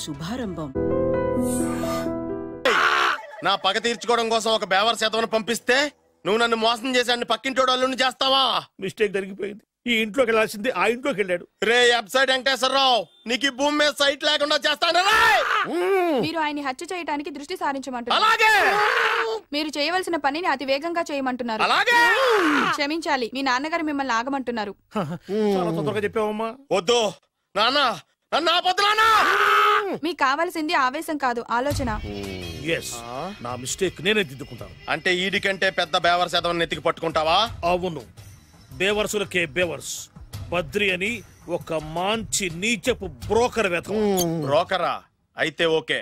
శుభారంభం. నా పగ తీర్చుకోవడం కోసం ఒక బేవర్ శాతం పంపిస్తే నువ్వు నన్ను మోసం చేశాన్ని పక్కింటోడు అల్లుని చేస్తావా? మిస్టేక్ జరిగిపోయింది. ఈ ఇంట్లోకి వెళ్ళాల్సింది ఆ ఇంట్లోకి వెళ్ళాడు. రే వెబ్సైట్ వెంకటేశ్వరరావు, నీకు ఈ భూమి మీద సైట్ లేకుండా చేస్తాను. మీరు ఆయన్ని హత్య చేయడానికి దృష్టి సారించమంటున్నారు. అలాగే మీరు చేయవలసిన పనిని అతి వేగంగా చేయమంటున్నారు. అలాగే క్షమించాలి, మీ నాన్నగారు మిమ్మల్ని ఆగమంటున్నారు. చాలా తొందరగా చెప్పావమ్మా. వద్దు నాన్న, నన్ను ఆపొద్దు నాన్న. మీకు కావాల్సింది ఆవేశం కాదు, ఆలోచన. నా మిస్టేక్ నేనే దిద్దుకుంటాను. అంటే ఈడి కంటే పెద్ద బేవర్ శాతం నెత్తికి పట్టుకుంటావా? అవును, బేవర్సులకే బేవర్స్. బద్రి అని ఒక మంచి నీచపు బ్రోకర్ వేతం. బ్రోకరా? అయితే ఓకే.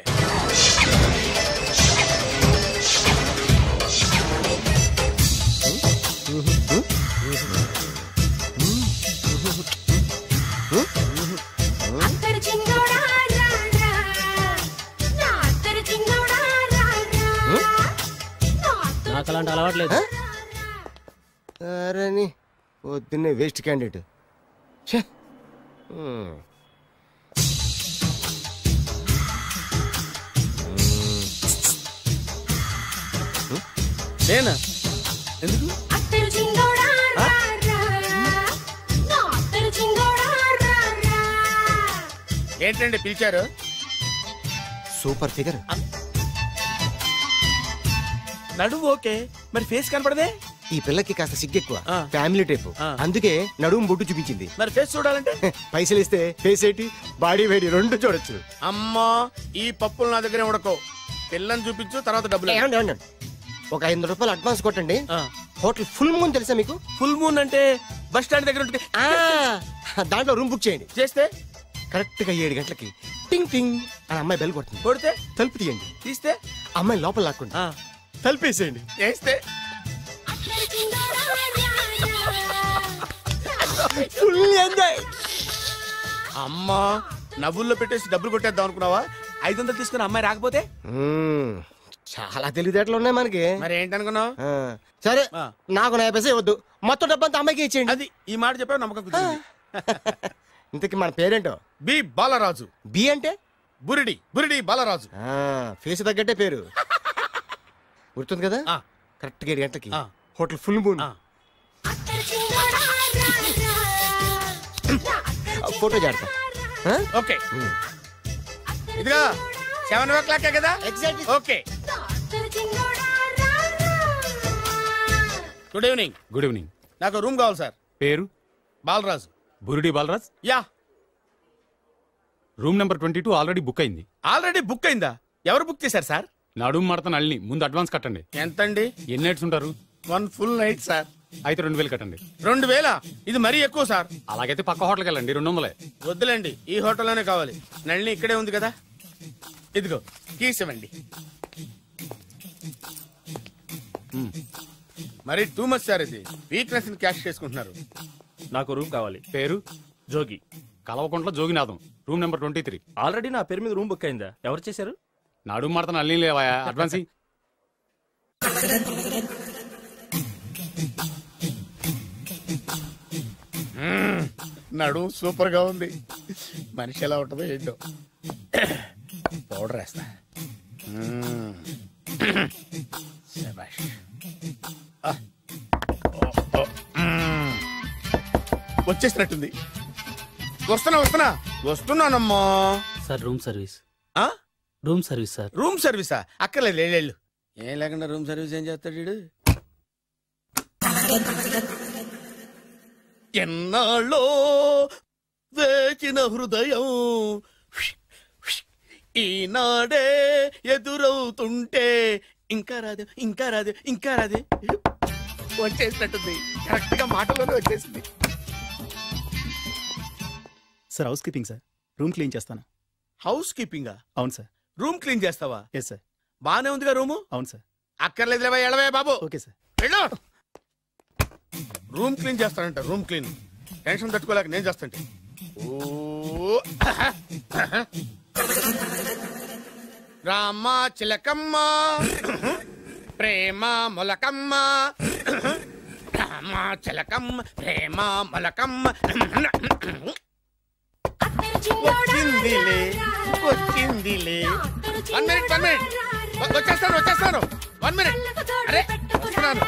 నాకు అలాంటి అలవాట్లేదు. అరే పొద్దున్నే వేస్ట్ క్యాండిడేట్. నేనా? ఎందుకు? ఏంటండి పిలిచారు? Super figure. నడువు ఓకే, మరి ఫేస్ కనపడదే. ఈ పిల్లకి కాస్త సిగ్గెక్కువ, ఫ్యామిలీ టైప్. అందుకే నడుము బొట్టు చూపించింది. మరి ఫేస్ చూడాలంటే పైసలు ఇస్తే ఫేస్ ఏంటి, బాడీ వేడి రెండు చూడొచ్చు. అమ్మా, ఈ పప్పులు నా దగ్గర ఉడకో. పిల్లని చూపించు, తర్వాత డబ్బులు. ఒక 500 రూపాయలు అడ్వాన్స్ కొట్టండి. హోటల్ ఫుల్ మూన్ తెలుసా మీకు? ఫుల్ మూన్ అంటే బస్ స్టాండ్ దగ్గర ఉంటుంది. దాంట్లో రూమ్ బుక్ చేయండి. చేస్తే కరెక్ట్ గా 7 గంటలకి టింగ్ టింగ్ అని అమ్మాయి బెల్ కొడుతుంది. కొడితే తలుపు తీయండి. తీస్తే అమ్మాయి లోపల లాక్కుంటా తలుపేసేయండి. వేస్తే ఫుల్ ఎంజాయ్. అమ్మా, నవ్వుల్లో పెట్టేసి డబ్బులు కొట్టేద్దాం అనుకున్నావా? 500 తీసుకుని అమ్మాయి రాకపోతే? చాలా తెలివితేటలు ఉన్నాయి మనకి. మరి ఏంటనుకున్నావు? సరే, నాకు 50 పైసే వద్దు, మొత్తం డబ్బంతా అమ్మాయికి ఇచ్చేయండి. అది ఈ మాట చెప్పావు, నమ్మకం కుదిరింది. ఇంతకి మన పేరేంటో? బి బాలరాజు. బి అంటే బురిడి, బురిడి బాలరాజు. ఫేస్ తగ్గట్టే పేరు. గుర్తుంది కదా? కరెక్ట్ గా 7 గంటలకి హోటల్ ఫుల్ మూన్. ఫోటో చేడతా. ఓకే, ఇదిగా 7 o'clock కదా? Exactly. Okay. Good evening. Good evening. నాకు రూమ్ కావాలి సార్. పేరు? Balaraju. Burudi Balaraj. Yeah. Room number 22 already book అయింది. ఆల్రెడీ బుక్ అయిందా? ఎవరు బుక్ చేశారు సార్? నడుము మడత నల్ని. ముందు అడ్వాన్స్ కట్టండి. ఎంతండి? ఎన్ని నైట్స్ ఉంటారు? 1 full night సార్. అయితే 2000 కట్టండి. 2000? ఇది మరీ ఎక్కువ సార్. అలాగైతే పక్క హోటల్కి వెళ్ళండి, 200. వద్దులేండి, ఈ హోటల్లోనే కావాలి. నళిని ఇక్కడే ఉంది కదా. ఇదిగో కీస్ ఇవ్వండి. మరి టూ మచ్ సార్, ఇది వీక్నెస్ ని క్యాష్ చేసుకుంటున్నారు. నాకు రూమ్ కావాలి. పేరు? Jogi. Kalvakuntla Joginatham. Room number 23. Already నా పేరు మీద రూమ్ బుక్ అయిందా? ఎవరు చేశారు? నడుము మడత నల్ని లేవా? అడ్వాన్స్. నడు సూపర్ గా ఉంది. మనిషి ఎలా ఉంటుందో ఏంటో. పౌడర్ వేస్తా. వచ్చేసినట్టుంది. వస్తున్నానమ్మా. Sir room service. Room service sir. Room సర్వీసా? అక్కర్లేదు, లేళ్ళు. ఏం లేకుండా రూమ్ సర్వీస్ ఏం చేస్తాడు వీడు? ఎన్నాళ్ళో వేచిన హృదయం ఈనాడే ఎదురవుతుంటే ఇంకా రాదు, ఇంకా రాదు, ఇంకా రాదు. వచ్చేసినట్టుంది. కరెక్ట్ గా మాటలోనే వచ్చేసింది. Sir housekeeping sir. Room clean చేస్తాను. హౌస్ కీపింగా? అవును సార్. రూమ్ క్లీన్ చేస్తావా? Yes sir. బానే ఉందిగా రూము? అవును సార్. అక్కర్లేదు, ఎడవే బాబు. Okay sir. వెళ్ళు. రూమ్ క్లీన్ చేస్తానంట. రూమ్ క్లీన్ టెన్షన్ తట్టుకోలేక నేను చేస్తాంటే. రామ చిలకమ్మ ప్రేమ మొలకమ్మ, రామ చిలకమ్మ ప్రేమ మొలకమ్మ. వచ్చిందిలే వచ్చిందిలే. 1 minute, 1 minute. వచ్చేస్తాను 1 minute. అరే వస్తున్నాను.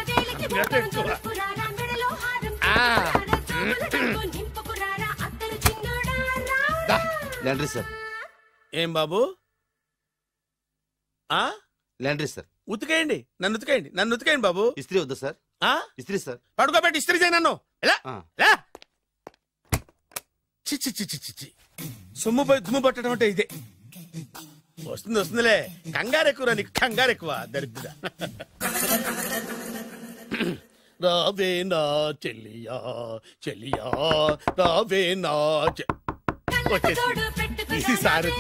Laundry sir. ఏం బాబు లాండ్రీ సార్. ఉతికేయండి, నన్ను ఉతికేయండి బాబు. ఇస్త్రీ వద్దా సార్? ఇస్త్రీ సార్. పడుకోబెట్టి ఇస్త్రీ చేయి నన్ను. ఎలా చిచ్చి సొమ్ము పోయి దుమ్ము పట్టడం అంటే ఇదే. వస్తుందిలే. కంగారు ఎక్కువ, నీకు కంగారు ఎక్కువ దరిద్ర. రావే నా చెల్లియా చెల్లియా రావే నా ఈసారి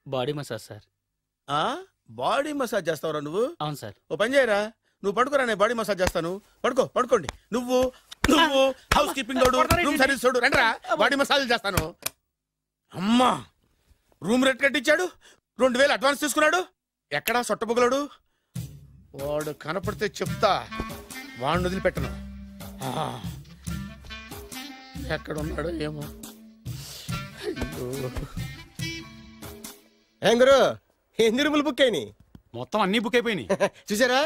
body massage sir. Body massage చేస్తావురా నువ్వు? అవును సార్. ఓ పని చేయరా, నువ్వు పడుకోరా, నేను బాడీ మసాజ్ చేస్తాను. పడుకోండి. నువ్వు హౌస్ కీపింగ్ తోడు, రూమ్ సర్వీస్ తోడు, రండిరా బాడీ మసాజ్ చేస్తాను. అమ్మా రూమ్ రేట్ కట్టించాడు, 2000 అడ్వాన్స్ తీసుకున్నాడు. ఎక్కడా సొట్టబుగలాడు? వాడు కనపడితే చెప్తా, వాడిని వదిలిపెట్టను. ఎక్కడున్నాడో ఏమో. ఏం గురు, ఎన్ని రూములు బుక్ అయినాయి? మొత్తం అన్ని బుక్ అయిపోయినాయి. చూసారా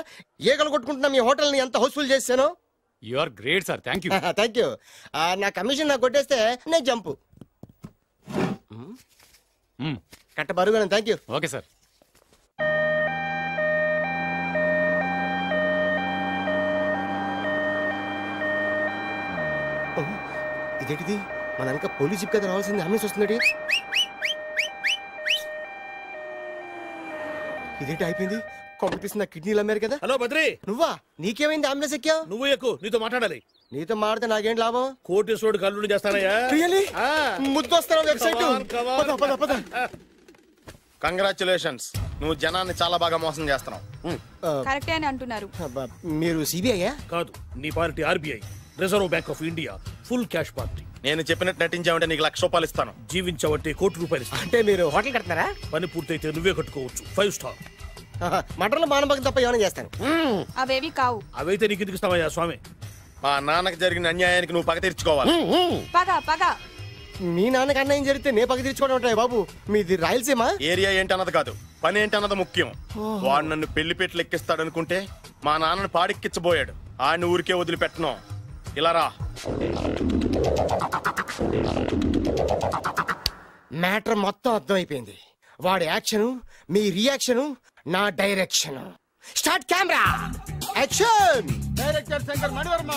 ఈగలు కొట్టుకుంటున్నా మీ హోటల్ ని ఎంత హౌస్ఫుల్ చేశాను. You are great sir. Thank you. Thank you. నా కమిషన్ నాకు కొట్టేస్తే నేను జంపు కట్ట బరువు. Thank you. Okay sir. ఇదేంటిది, మన వెనక పోలీస్ జిప్ కదా రావాల్సింది, అంబులెన్స్ వస్తుంది. ఇదేంటి అయిపోయింది? కాంపిటీషన్ నా కిడ్నీలు అమ్మారు కదా. హలో బద్రి, నువ్వా? నీకేమైంది? అంబులెన్స్ ఎక్కావు? నువ్వు ఎక్కువ, నీతో మాట్లాడాలి. నీతో మాడితే నాకేం లాభం? కోటేశ్వరుడు కల్లుడు చేస్తానయ్యా. ముద్దొస్తాను వెబ్సైట్. కంగ్రాచులేషన్స్, నువ్వు జనాన్ని చాలా బాగా మోసం చేస్తున్నావు. కరెక్టే అని అంటున్నారు. మీరు సిబిఐయా? కాదు, నీ party RBI, reserve bank of India, full cash party. నేను చెప్పినట్టు నటించావంటే నీకు ₹1,00,000 ఇస్తాను. జీవించవంటే ₹1,00,000 ఇస్తాను. అంటే మీరు హోటల్ కడతారా? పని పూర్తయితే నువ్వే కట్టుకోవచ్చు, 5 స్టార్. మటన్లో మానభంగం తప్ప ఏమైనా చేస్తాను. అవేవి కావు. అవైతే నీకు ఎందుకు ఇస్తావయ్యా స్వామి? మా నాన్నకి జరిగిన అన్యాయానికి నువ్వు పగ తీర్చుకోవాలి. పగ మీ నాన్నకి అన్యాయం జరిగితే నే పగ తీర్చుకోవడం ఉంటాయి బాబు. మీది రాయలసీమ. ఏరియా ఏంటన్నది కాదు, పని ఏంటన్నది ముఖ్యం. వాడు నన్ను పెళ్లిపేటలు ఎక్కిస్తాడనుకుంటే మా నాన్నని పాడెక్కించబోయాడు. ఆడిని ఊరికే వదిలిపెట్టను. ఇలా రా. మ్యాటర్ మొత్తం అర్థమైపోయింది. వాడి యాక్షన్, మీ రియాక్షన్, నా direction. Start camera, action. Director Shankar Mani Varma.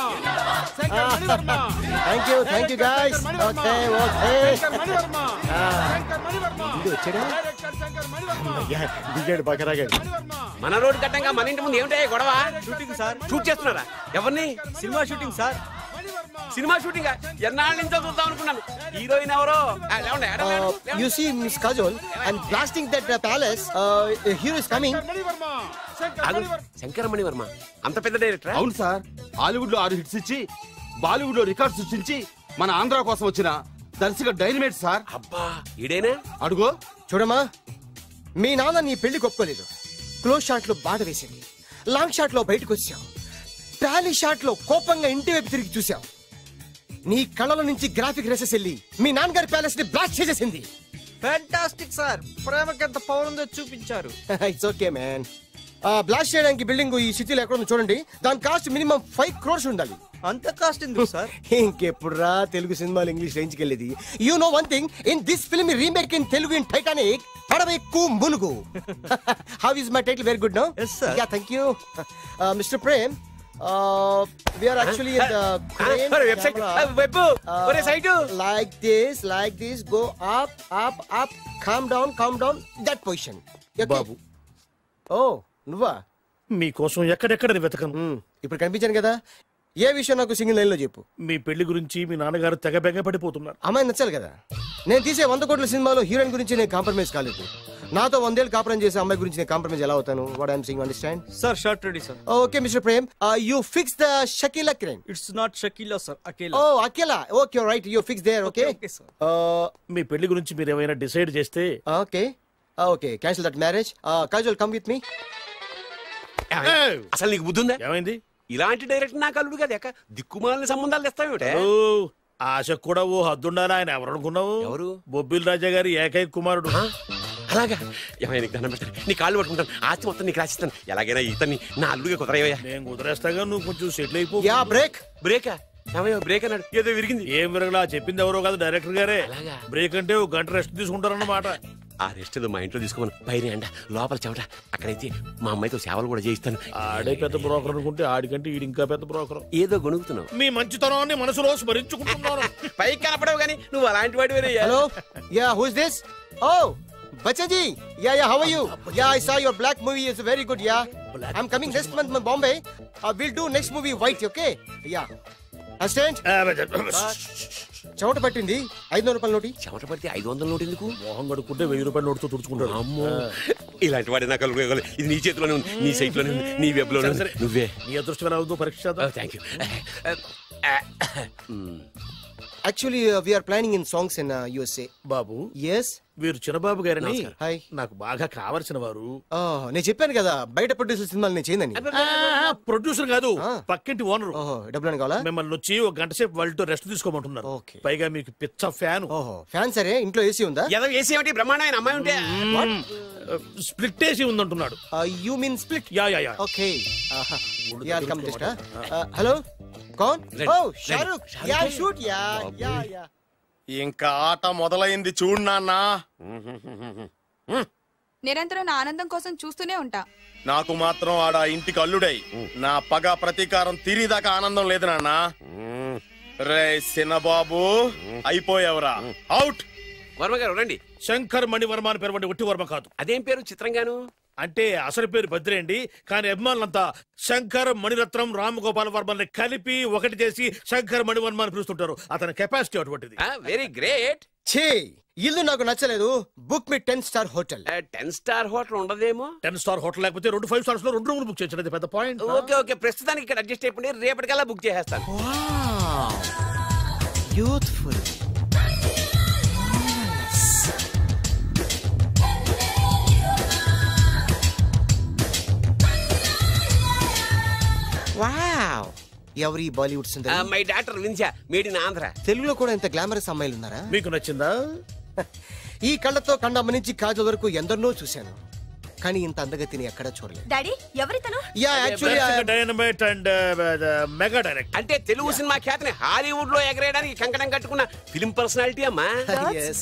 Thank you guys. Okay ఇది వచ్చాడా? దిగాడు బకరాగాడు. మన రోడ్డు కట్టంగా మన ఇంటి ముందు ఏమిటాయి గొడవ? Shooting sir. షూట్ చేస్తున్నారా? ఎవరిని? Cinema shooting sir. Cinema shooting ఎన్నాళ్ళ నుంచో చూద్దాం అనుకున్నాను. హీరోయిన్ ఎవరో? You see Miss Kajol, I'm blasting that palace. Hero is coming. Shankara Mani Varma అంత పెద్ద డైరెక్టర్? అవును సార్. హాలీవుడ్ లో 6 హిట్స్ ఇచ్చి బాలీవుడ్ లో రికార్డ్ సృష్టించి మన ఆంధ్ర కోసం వచ్చిన దర్శక డైనమేట్ సార్. అబ్బా ఈడేనా? అడుగో. చూడమ్మా, మీ నాన్న నీ పెళ్లి ఒప్పుకోలేదు. క్లోజ్ షాట్ లో బాధ వేసింది, లాంగ్ షాట్ లో బయటకు వచ్చావు, ట్రాలీ షాట్ లో కోపంగా ఇంటి వైపు తిరిగి చూసావు. నీ కళ్ళలో నుంచి గ్రాఫిక్ రెసెస్ వెళ్ళి మీ నాన్నగారి ప్యాలెస్ ని బ్లాస్ట్ చేసేసింది. Fantastic sir. ప్రేమకి ఎంత పవర్ ఉందో చూపించారు. It's okay man. బ్లాస్ట్ చేయడానికి బిల్డింగ్ ఈ సిటీలో ఎక్కడ ఉందో చూడండి. దాని కాస్ట్ మినిమం 5 crores ఉండాలి. అంత కాస్ట్ ఎందుకు సార్? ఇంకెప్పుడురా తెలుగు సినిమాలు ఇంగ్లీష్ రేంజ్ కి వెళ్ళేది. You know one thing, in this film remake in Telugu in Titanic, పడవెక్కు మునుగు. How is my title? Very good no? Yes sir. Yeah, thank you. Mr. Prem, we are actually in the crane వెబ్ ఒరే side. like this, go up, calm down, that position. Okay? బాబు, Oh, నువ్వా? మీకోసం ఎక్కడెక్కడ వెతకను. ఇప్పుడు కనిపించాను కదా. ఏ విషయం నాకు సింగిల్ లైన్ లో చెప్పు. మీ పెళ్లి గురించి మీ నాన్నగారు తెగ బెగ పడిపోతున్నారు. అమ్మాయి నచ్చాలి కదా. నేను తీసే 100 కోట్ల సినిమాలో హీరోయిన్ గురించి నేను కాంప్రమైజ్ కాలేదు. నాతో 100 ఏళ్ళు కాపురం చేసే అమ్మాయి గురించి నేను కాంప్రమైజ్ ఎలా అవుతాను? What I'm saying, understand? Sir shot ready sir. Okay mister Prem, you fix the Shakeela crane. It's not Shakeela sir, Akela. Oh Akela. Okay right, you fix there. Okay okay sir. మీ పెళ్లి గురించి మీరు ఏమైనా డిసైడ్ చేస్తే. Okay, okay cancel that marriage. Kajal come with me. అసలు నీకు బుద్ధి ఉందా? ఏమైంది? ఇలాంటి డైరెక్టర్ నాకు అల్లుడు కదా ఎక్క దిక్కుమాలిన సంబంధాలు తెస్తావేమిటే? ఆశ కూడా ఓ హద్దుండాలి. ఆయన ఎవరు అనుకున్నావు? ఎవరు? బొబ్బిల్ రాజా గారి ఏకైక కుమారుడు. అలాగా? ఏమైనా నీకు దండం పెడతాను, నీ కాళ్ళు పట్టుకుంటాను, ఆస్తి మొత్తం నీకు రాసిస్తాను. ఎలాగైనా ఇతన్ని నా అల్లుడిగా కుదరయ్యా. నేను కుదిరేస్తాగా, నువ్వు కొంచెం సెటిల్ అయిపో. Yeah break. బ్రేకా? ఏమయ్యో బ్రేక్ అన్నాడు, ఏదో విరిగింది. ఏం విరగలా? చెప్పింది ఎవరో కాదు, డైరెక్టర్ గారే. అలాగా? బ్రేక్ అంటే ఒక గంట రెస్ట్ తీసుకుంటారన్నమాట. ఆ రెస్ట్ ఏదో మా ఇంట్లో తీసుకోమని. పైన అండ లోపల చెమట. అక్కడైతే మా అమ్మాయితో సేవలు కూడా చేయిస్తాను. ఆడే పెద్ద బ్రోకర్ అనుకుంటే ఆడికంటే ఈడు ఇంకా పెద్ద బ్రోకర్. ఏదో గొణుగుతున్నావు. మీ మంచితనాన్ని మనసులో స్మరించుకుంటున్నాను. పైకి కనపడవు కానీ నువ్వు అలాంటి వాడి వేరే. Hello, yeah who is this? Oh Bachchaji, yeah yeah, how are you? Yeah I saw your black movie is very good. Yeah, I'm coming next month in Bombay. We'll do next movie white, okay? Yeah. Assistant, చెమట పట్టింది. 500 రూపాయల నోటి. చెమట పడితే 500 note ఎందుకు? మోహం కడుక్కుంటే 1000 రూపాయల నోటుతో తుడుచుకుంటాడు. అమ్మో, ఇలాంటి వాడి నాకు ఇది నీ చేతిలోనే ఉంది, నీ సైట్ లోనే ఉంది, నీ వెబ్ లోనే ఉంది. నువ్వే. నీ అదృష్టం ఎలా ఉందో పరీక్ష చేద్దాం. Thank you. Actually, we are planning in songs in USA. Babu, Yes. వీరు చిన్నబాబు గారని హాయ్. నాకు బాగా కావలసిన వారు. నేను చెప్పాను కదా బయట ప్రొడ్యూసర్ సినిమాలు నేను చేయదని. ప్రొడ్యూసర్ కాదు, పక్కింటి ఓనర్. ఓహో, డబ్బులు కావాలా? మిమ్మల్ని వచ్చి ఒక గంట సేపు వాళ్ళతో రెస్ట్ తీసుకోమంటున్నారు. Okay. పైగా మీకు పిచ్చ ఫ్యాన్. ఓహో, ఫ్యాన్ సరే. ఇంట్లో ఏసీ ఉందా? ఏదో ఏసీ ఏమిటి బ్రహ్మాండమైన అమ్మాయి ఉంటే స్ప్లిట్ ఏసీ ఉందంటున్నాడు. You mean split? Yeah yeah yeah. Okay. Yeah, come just. Hello? Kaun? Oh, Shahrukh. Yeah, shoot. Yeah. ఇంకా ఆట మొదలైంది చూడు నాన్న. నిరంతరం నా ఆనందం కోసం చూస్తూనే ఉంటా. నాకు మాత్రం ఆడ ఇంటికి అల్లుడై నా పగ ప్రతీకారం తీరిదాకా ఆనందం లేదు నాన్న. రే సినబాబు, అయిపోయావురా, అవుట్. వర్మ గారు రండి. శంకర్ మణివర్మ అని పేరు, ఒట్టి వర్మ కాదు. అదేం పేరు చిత్రంగాను? అంటే అసలు పేరు బద్రి అండి, కానీ అభిమానులంతా శంకర్ మణిరత్నం రామగోపాల్ వర్మని కలిపి ఒకటి చేసి శంకర్ మణివర్మ అని పిలుస్తుంటారు. అతని కెపాసిటీ అటువంటిది. Very great. ఛీ, ఇల్లు నాకు నచ్చలేదు. బుక్ మీ 10 స్టార్ హోటల్. 10 స్టార్ హోటల్ ఉండదేమో. 10 స్టార్ హోటల్ లేకపోతే 2 5 స్టార్స్ లో 2 రూములు బుక్ చేయొచ్చు. పెద్ద పాయింట్. ఓకే, ప్రస్తుతానికి ఇక్కడ అడ్జస్ట్ అయిపోయి రేపటికల్లా బుక్ చేసేస్తాను. బ్యూటిఫుల్. వావ్. ఎవరి బాలీవుడ్ సుందరి? మై డాక్టర్ విన్సా, మేడ్ ఇన్ ఆంధ్ర. తెలుగులో కూడా ఇంత గ్లామరస్ అమ్మాయిలు ఉన్నారా? మీకు నచ్చిందా? ఈ కళ్ళతో కండమ్మ నుంచి కాజల్ వరకు ఎందరినో చూశాను, కానీ ఇంత అందగతిని ఎక్కడా చూడలేదు. డాడీ ఎవరితను? Yeah, actually dynamite and mega direct. అంటే తెలుగు సినిమా ఖ్యాతిని హాలీవుడ్ లో ఎగరేయడానికి కంకణం కట్టుకున్న ఫిల్మ్ పర్సనాలిటీ అమ్మా.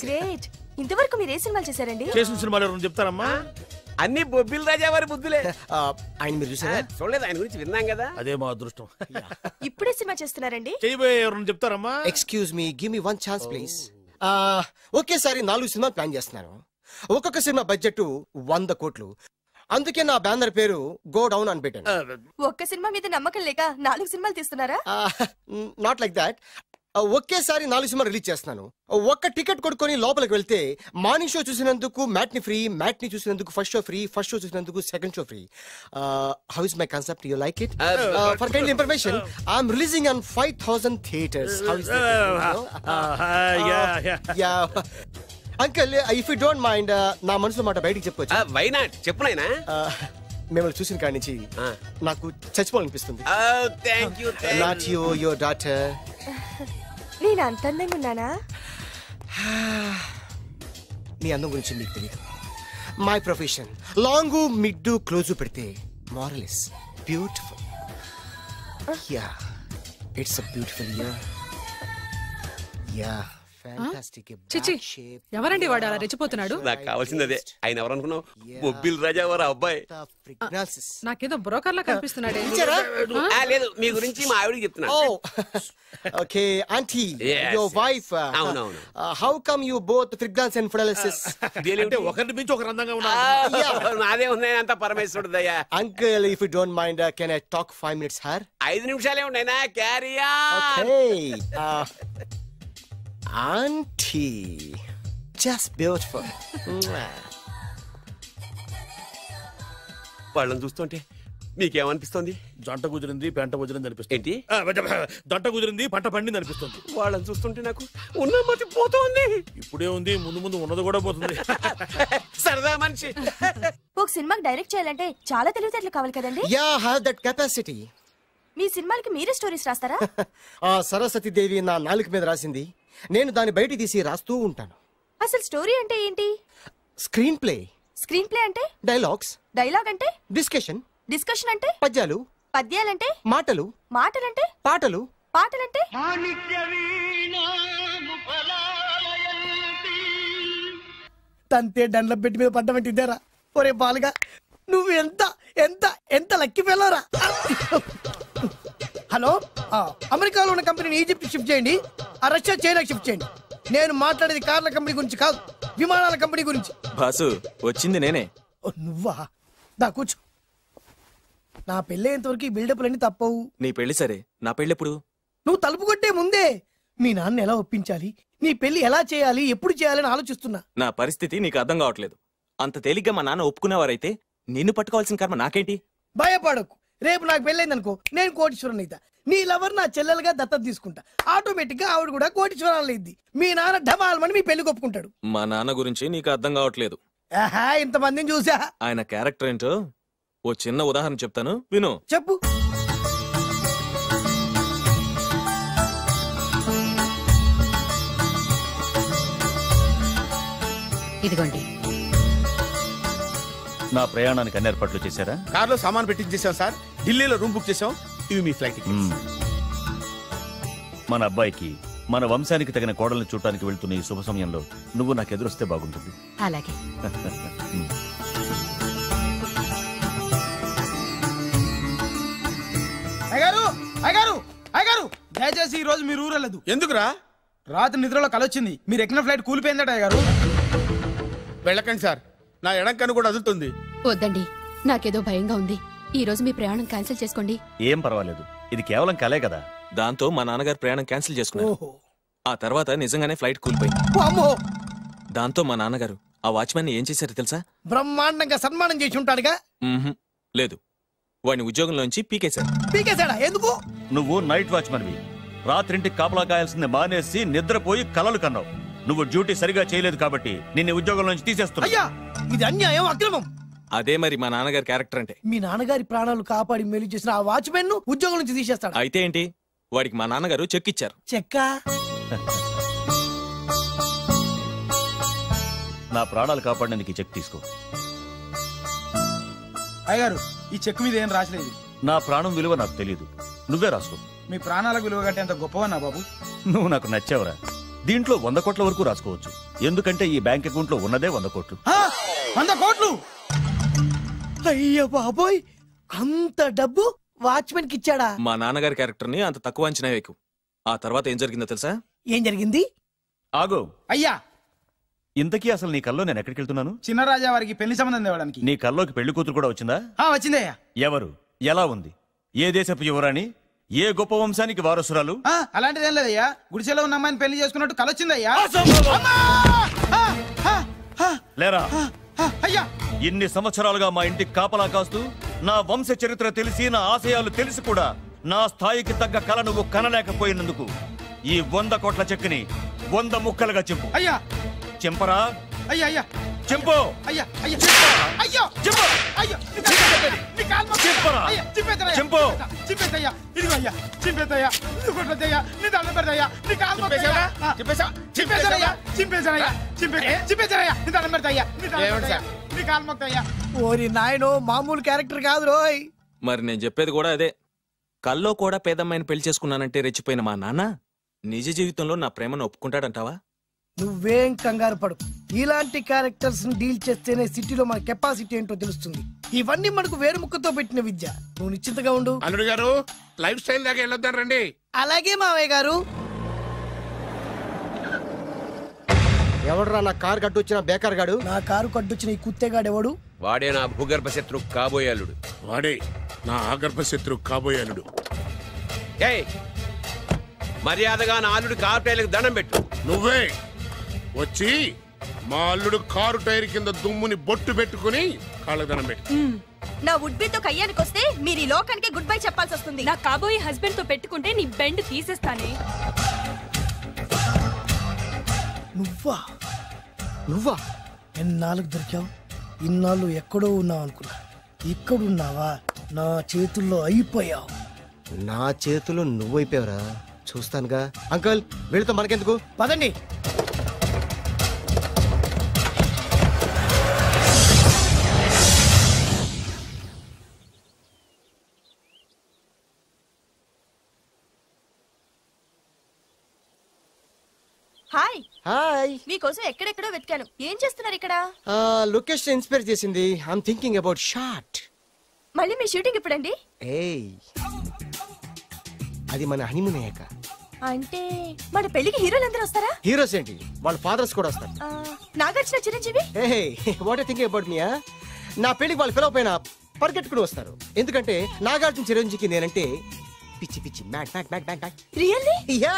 గ్రేట్. ఇంతవరకు మీరు ఏ సినిమాలు చేశారండి? చేసిన సినిమాలు ఎవరు చెప్తారమ్మా? అన్ని బొబ్బిల్ రాజా వారి బుద్ధులే. ఆయన మీరు చూసారా? చూడలేదు, ఆయన గురించి విన్నాం కదా. అదే మా అదృష్టం. ఇప్పుడే సినిమా చేస్తున్నారండి? చేయబోయే ఎవరు చెప్తారమ్మా? Excuse me, give me 1 chance please. ఒకేసారి 4 సినిమాలు ప్లాన్ చేస్తున్నాను. ఒక్కొక్క సినిమా బడ్జెట్ 100 కోట్లు. అందుకే నా బ్యానర్ పేరు గో డౌన్ అని పెట్టాను. ఒక్క సినిమా మీద నమ్మకం లేక 4 సినిమాలు తీస్తున్నారా? Not like that. ఒకేసారి 4 సినిమాలు రిలీజ్ చేస్తున్నాను. ఒక్క టికెట్ కొనుక్కొని లోపలికి వెళ్తే మార్నింగ్ షో చూసినందుకు మ్యాట్ని ఫ్రీ, మ్యాట్ని చూసినందుకు first show free, first show చూసినందుకు second show free. How is my concept? You like it? For kind information, I'm releasing on 5000 theatres. How is that? Uncle, if you don't mind, నా మనసులో మాట బయటికి చెప్పొచ్చు? Why not? చెప్పు నాయనా. మిమ్మల్ని చూసిన కాడి నుంచి నాకు చచ్చిపోవాలనిపిస్తుంది. Not you, your daughter. నేను అంత అందంగా ఉన్నానా? నీ అందం గురించి మీకు తెలియదు. My profession long mid close పెడితే moral is beautiful. Yeah, it's a beautiful year. Yeah, fantastic. చిచి, ఎవరండి వాడు అలా రెచ్చిపోతున్నాడు? నాకు కావాల్సింది అదే. ఆయన ఎవరు అనుకున్నావు? బొబ్బిల్ రాజా వారు అబ్బాయి. నాకేదో బ్రోకర్ లా కనిపిస్తున్నాడే. లేదు, మీ గురించి మా ఆవిడకి చెప్తున్నా. Okay auntie, your wife. అవునవును. How come you both fragrance and fidelities? అంటే ఒకరిని మించి ఒకరు అందంగా ఉన్నారు. నాదే ఉంది అంత పరమేశ్వరుడు దయ్యా. Uncle, if you don't mind, can I talk 5 minutes her? 5 నిమిషాలే ఉన్నాయినా. Carry on. Okay. Auntie, just beautiful. వాళ్ళని చూస్తుంటే మీకేమనిపిస్తుంది? జంట కుదిరింది పెంట కుదిరింది అనిపిస్తుంది. ఏంటి? జంట కుదిరింది పంట పండింది అనిపిస్తుంది. వాళ్ళని చూస్తుంటే నాకు ఉన్న మతి పోతోంది. ఇప్పుడే ఉంది, ముందు ముందు ఉన్నది కూడా పోతుంది. సరదా మనిషి. ఒక సినిమాకి డైరెక్ట్ చేయాలంటే చాలా తెలివితేటలు కావాలి కదండి. Yeah have that capacity. మీ సినిమాలకి మీరే స్టోరీస్ రాస్తారా? ఆ సరస్వతి దేవి నా నాలుక మీద రాసింది, నేను దాన్ని బయట తీసి రాస్తూ ఉంటాను. అసలు స్టోరీ అంటే ఏంటి? Screen play. స్క్రీన్ ప్లే అంటే? డైలాగ్స్. డైలాగ్ అంటే? డిస్కషన్. డిస్కషన్ అంటే? పద్యాలు. పద్యాలంటే? మాటలు. మాటలంటే? పాటలు. పాటలంటే? తంతే డండ్ల పెట్టి మీద పడ్డమంటే ఇద్దారా? ఒరే బాలుగా, నువ్వు ఎంత ఎంత ఎంత లక్కి పిల్లరా. హలో, అమెరికాలో ఉన్న కంపెనీని ఈజిప్ట్ షిఫ్ట్ చేయండి, రష్యా చైనాకి షిఫ్ట్ చేయండి. నేను మాట్లాడేది కార్ల కంపెనీ గురించి కాదు, విమానాల కంపెనీ గురించి. బాసు వచ్చింది నేనే. నువ్వా? దా కూర్చో. నా పెళ్ళి అయ్యేంతవరకు ఈ బిల్డప్లన్నీ తప్పవు. నీ పెళ్లి సరే, నా పెళ్ళెప్పుడు? నువ్వు తలుపు కొట్టే ముందే మీ నాన్న ఎలా ఒప్పించాలి, నీ పెళ్లి ఎలా చేయాలి, ఎప్పుడు చేయాలని ఆలోచిస్తున్నా. నా పరిస్థితి నీకు అర్థం కావట్లేదు. అంత తేలిగ్గా మా నాన్న ఒప్పుకునేవారైతే నిన్ను పట్టుకోవాల్సిన కర్మ నాకేంటి? భయపడకు, రేపు నాకు పెళ్ళైందనుకో, నేను కోటీశ్వరుని అయితా. నీ లవర్ నా చెల్లెలుగా దత్తత తీసుకుంటా. ఆటోమేటిక్ గా ఆవిడ కూడా కోటీశ్వరాలు అయింది. మీ నాన్న ఢమాల్మని మీ పెళ్లి ఒప్పుకుంటాడు. మా నాన్న గురించి నీకు అర్థం కావట్లేదు. ఆహా, ఇంతమందిని చూసా. ఆయన క్యారెక్టర్ ఏంటో ఓ చిన్న ఉదాహరణ చెప్తాను, విను. చెప్పు. ఇదిగోండి. నా ప్రయాణానికి అన్ని ఏర్పాట్లు చేశారా? కార్లో సామాన్ పెట్టించేసాం సార్, ఢిల్లీలో రూమ్ బుక్ చేసాం. ఇవి మీ ఫ్లైట్ టికెట్స్. మన అబ్బాయికి మన వంశానికి తగిన కోడల్ని చూడటానికి వెళ్తున్న ఈ శుభ సమయంలో నువ్వు నాకు ఎదురొస్తే బాగుంటుంది. అలాగే. అయ్యగారు, అయ్యగారు, అయ్యగారు, దయచేసి ఈ రోజు మీరు ఊరెళ్ళదు. ఎందుకురా? రాత్రి నిద్రలో కలొచ్చింది, మీరు ఎక్కిన ఫ్లైట్ కూలిపోయిందట. అయ్యగారు వెళ్ళకండి సార్, నా ఎడంకన్ను కూడా అదులుతుంది. వద్దండి, నాకేదో భయంగా ఉంది. ఈ రోజు మీ ప్రయాణం క్యాన్సిల్ చేసుకోండి. ఏం పర్వాలేదు, ఇది కేవలం కలే కదా. దాంతో మా నాన్నగారు ప్రయాణం క్యాన్సిల్ చేసుకున్నారు. ఆ తర్వాత నిజంగానే ఫ్లైట్ కూలిపోయింది. దాంతో మా నాన్నగారు ఆ వాచ్మెన్ ఏం చేశారు తెలుసా? బ్రహ్మాండంగా సన్మానం చేసి ఉంటాడుగా. లేదు, వాడిని ఉద్యోగంలోంచి పీకేశారు. పీకేశాడా? ఎందుకు? నువ్వు నైట్ వాచ్మన్వి, రాత్రింటికి కాపలా కాయాల్సింది మానేసి నిద్రపోయి కలలు కన్నావు. నువ్వు డ్యూటీ సరిగా చేయలేదు కాబట్టి నిన్ను ఉద్యోగం నుంచి తీసేస్తున్నా. అయ్యా, ఇది అన్యాయం, అక్రమం. అదే మరి మా నాన్నగారి క్యారెక్టర్ అంటే. మీ నాన్నగారి ప్రాణాలు కాపాడి మేలు చేసిన ఆ వాచ్మెన్ ను ఉద్యోగం నుంచి తీసేస్తాడు. అయితే ఏంటి, వాడికి మా నాన్నగారు చెక్ ఇచ్చారు. చెక్కా? నా ప్రాణాలు కాపాడడానికి చెక్ తీసుకో. అయ్యగారు, ఈ చెక్ మీద ఏం రాసలేదు. నా ప్రాణం విలువ నాకు తెలియదు, నువ్వే రాసుకో. మీ ప్రాణాలకు విలువ కట్టేంత గొప్పవన్నా బాబు. నువ్వు నాకు నచ్చావురా. దీంట్లో 100 కోట్ల వరకు రాసుకోవచ్చు, ఎందుకంటే ఈ బ్యాంక్ అకౌంట్ లో ఉన్నదే 100 కోట్లు. 100 కోట్లు? అయ్యో బాబోయ్, అంత డబ్బు వాచ్మెన్ కి ఇచ్చాడా? మా నాన్నగారి క్యారెక్టర్ ని అంత తక్కువ అంచనా వేయకు. ఆ తర్వాత ఏం జరిగిందో తెలుసా? ఏం జరిగింది? ఆగో. అయ్యా, ఇంతకీ అసలు నీ కల్లో నేను ఎక్కడికి వెళ్తున్నాను? చిన్నరాజా వారికి పెళ్లి సంబంధం తేవడానికి. నీ కల్లోకి పెళ్లి కూతురు కూడా వచ్చిందా? వచ్చిందయ్యా. ఎవరు? ఎలా ఉంది? ఏ దేశపు యువరాణి? ఏ గొప్ప వంశానికి వారసురాలు? అలాంటిదేం లేదయ్యా, గుడిసెలో ఉన్న అమ్మాయిని పెళ్లి చేసుకున్నట్టు కలొచ్చిందయ్యా. లేరా? అయ్యా, ఇన్ని సంవత్సరాలుగా మా ఇంటికి కాపలా కాస్తూ నా వంశ చరిత్ర తెలిసి నా ఆశయాలు తెలిసి కూడా నా స్థాయికి తగ్గ కళ నువ్వు కనలేకపోయినందుకు ఈ 100 కోట్ల చెక్కుని 100 ముక్కలుగా చింపు. అయ్యా. చింపరా? అయ్యా, అయ్యా, చింపు. అయ్యా, అయ్యా, అయ్యో, చింపు. అయ్యో, చింపరా? చింపు. చింపేదయ్యా, ఇదిగో అయ్యా, చింపేదయ్యా, కొట్టదయ్యా, నీ దండం పెడదయ్యా, నీ కాలు మొక్కుదయ్యా, చింపేదయ్యా, చింపేదయ్యా, చింపేదయ్యా, నీ దండం పెడదయ్యా, నీ కాలు మొక్కుదయ్యా. ఓరి నాయనో, మామూలు క్యారెక్టర్ కాదు రోయ్. మరి నేను చెప్పేది కూడా అదే. కల్లో కూడా పేదమ్మాయిని పెళ్లి చేసుకున్నానంటే రెచ్చిపోయిన మా నాన్న నిజ జీవితంలో నా ప్రేమను ఒప్పుకుంటాడంటావా? నువ్వేం కంగారు పడు, ఇలాంటి క్యారెక్టర్స్ ని డీల్ చేస్తేనే సిటీలో మన కెపాసిటీ ఏంటో తెలుస్తుంది. ఇవన్నీ మనకు వేరు ముక్కతో పెట్టిన విద్య. నువ్వు నిశ్చింతగా ఉండు. అల్లుడు గారు, లైఫ్ స్టైల్ దాకా వెళ్ళొద్దాం రండి. అలాగే మావయ్య గారు. ఎవడరా నా కారు కట్టొచ్చిన బేకార్ గాడు? నా కారు కట్టొచ్చిన ఈ కుత్తేగాడు ఎవడు? వాడే నా భూగర్భ శత్రు కాబోయాలుడు. వాడే నా ఆగర్భ శత్రు కాబోయాలుడు. ఏయ్, మర్యాదగా నా అల్లుడు కారు టైర్లకు దండం పెట్టు. నువ్వే వచ్చి మా అల్లుడు కారు టైర్ కింద దుమ్ముని బొట్టు పెట్టుకుని కాళ్ళకు దండం పెట్టు. నా వుడ్బీతో కయ్యానికి వస్తే మీరు ఈ లోకానికి గుడ్ బై చెప్పాల్సి వస్తుంది. నా కాబోయే హస్బెండ్ తో పెట్టుకుంటే నీ బెండ్ తీసేస్తానే. నువ్వా ఎన్నాళ్ళకు దొరికావు? ఇన్నాళ్ళు ఎక్కడో ఉన్నావు అనుకున్నా. ఇక్కడున్నావా? నా చేతుల్లో అయిపోయావు. నా చేతిలో నువ్వైపోయావురా. చూస్తానుగా. అంకుల్ వీళ్ళతో మనకెందుకు, పదండి. హాయ్. హాయ్. మీకోసం ఎక్కడెక్కడో వెతికాను. ఏం చేస్తున్నారు ఇక్కడ? లొకేషన్ ఇన్స్పైర్ చేసింది. I'm thinking about shot. మళ్ళీ మీ షూటింగ్ ఎప్పుడండి? ఏయ్, అది మన హనీమూన్ అయ్యాక. అంటే మన పెళ్లికి హీరోలు అందరూ వస్తారా? హీరోస్ ఏంటి, వాళ్ళ ఫాదర్స్ కూడా వస్తారు. Nagarjuna, Chiranjeevi. What thinking about me? నా పెళ్లికి వాళ్ళు పిలవపోయినా పరిగెట్టుకుని వస్తారు. ఎందుకంటే నాగార్జున చిరంజీవికి నేనంటే పిచ్చి పిచ్చి mad mad mad mad mad. Really? Yeah.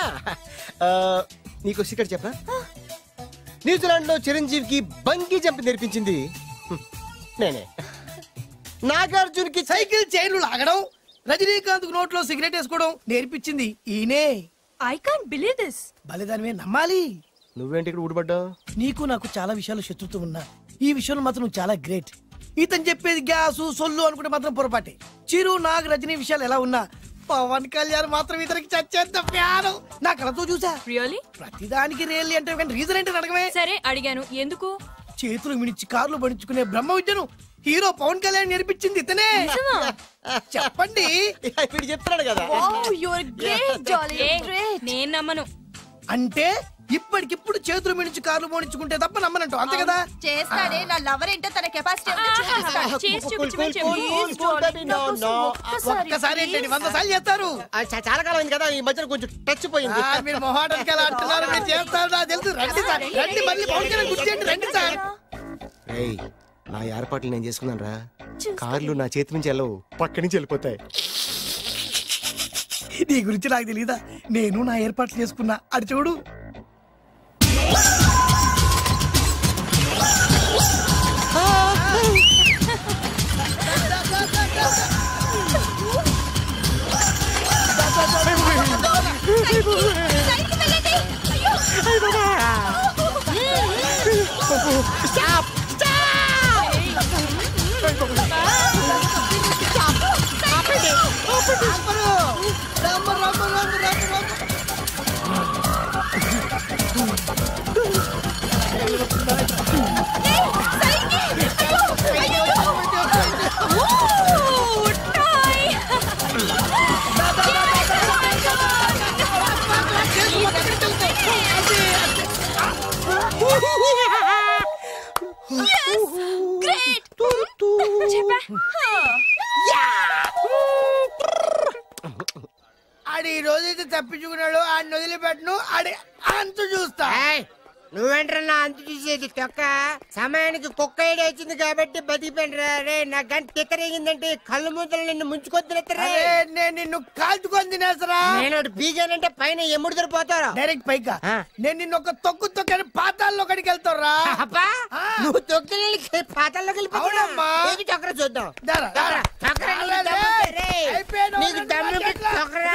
నీకు సీక్రెట్ చెప్పనా? న్యూజిలాండ్ లో చిరంజీవికి బంగీ జంప్ నేర్పించింది నేనే. నాగార్జున్కి సైకిల్ చైన్లు లాగడం, రజనీకాంత్ నోట్లో సిగరెట్ వేసుకోవడం నేర్పించింది ఈయనే. I can't believe this. బలిదానమే నమ్మాలి. నువ్వేంటి ఇక్కడ ఊడిపడ్డావు? నీకు నాకు చాలా విషయాలు శత్రుత్వం ఉన్నా ఈ విషయంలో మాత్రం నువ్వు చాలా గ్రేట్. ఇతను చెప్పేది గ్యాసు సొల్లు అనుకుంటే మాత్రం పొరపాటే. చిరు, నాగ్, రజనీ విషయాలు ఎలా ఉన్నా పవన్ కళ్యాణ్ మాత్రం ఇతనికి చచ్చేంత ప్యాను. నా కళతో చూసా. రియల్లీ? ప్రతిదానికి రియల్లీ అంటే రీజన్ ఏంటి అడగమే. సరే అడిగాను, ఎందుకు? చేతులు మిడిచి కార్లు పడించుకునే బ్రహ్మ విద్యను హీరో పవన్ కళ్యాణ్ నేర్పించింది ఇతనే. చెప్పండి. చెప్తున్నాడు కదా. నేను నమ్మను. అంటే ఇప్పటికిప్పుడు చేతులు మిడిచి కార్లు పోనించుకుంటే తప్ప నమ్మనంటూ, అంతే కదా? చేస్తాడే. నా లవర్ ఏంటో తన కెపాసిటీ ఒక్కసారి ఏంటండి 100 సార్లు చేస్తారు. చాలా కాలం అయింది కదా, ఈ మధ్యన కొంచెం టచ్ పోయింది. మీరు మొహాటానికి ఎలా అంటున్నారు? మీరు చేస్తారు నాకు తెలుసు. రండి సార్, రండి. మళ్ళీ పవన్ కళ్యాణ్ గుర్తేంటి, రండి సార్. నా ఏర్పాట్లు నేను చేసుకున్నాను రా. కార్లు నా చేతి నుంచి వెళ్ళవు, పక్క నుంచి వెళ్ళిపోతాయి. నీ గురించి నాకు తెలీదా? నేను నా ఏర్పాట్లు చేసుకున్నా. అడి చూడు. ఆడి ఈ రోజైతే తప్పించుకున్నాడు. ఆడిని వదిలిపెట్టను. ఆడి అంతు చూస్తా. నువ్వేంట్రన్నా అంతు చూసేది? తొక్క సమయానికి కుక్క ఏడు వచ్చింది కాబట్టి బతికిపోయినరా. రే నా గంట తిక్కరేగిందంటే కళ్ళు మూతలు నిన్ను ముంచుకొద్దులెత్తరే. నేను నిన్ను కాల్చుకొని తినేసరా. నేను బీగానంటే పైన ఎముడు దొరిపోతారా? డైరెక్ట్ పైకా. నేను నిన్ను ఒక తొక్కని పాతాల్లో కడికి వెళ్తారా? నువ్వు తొక్కి పాతాల్లోకి వెళ్ళిపోతావమ్మా. చక్ర చూద్దాం. నీకు దమ్ము చక్ర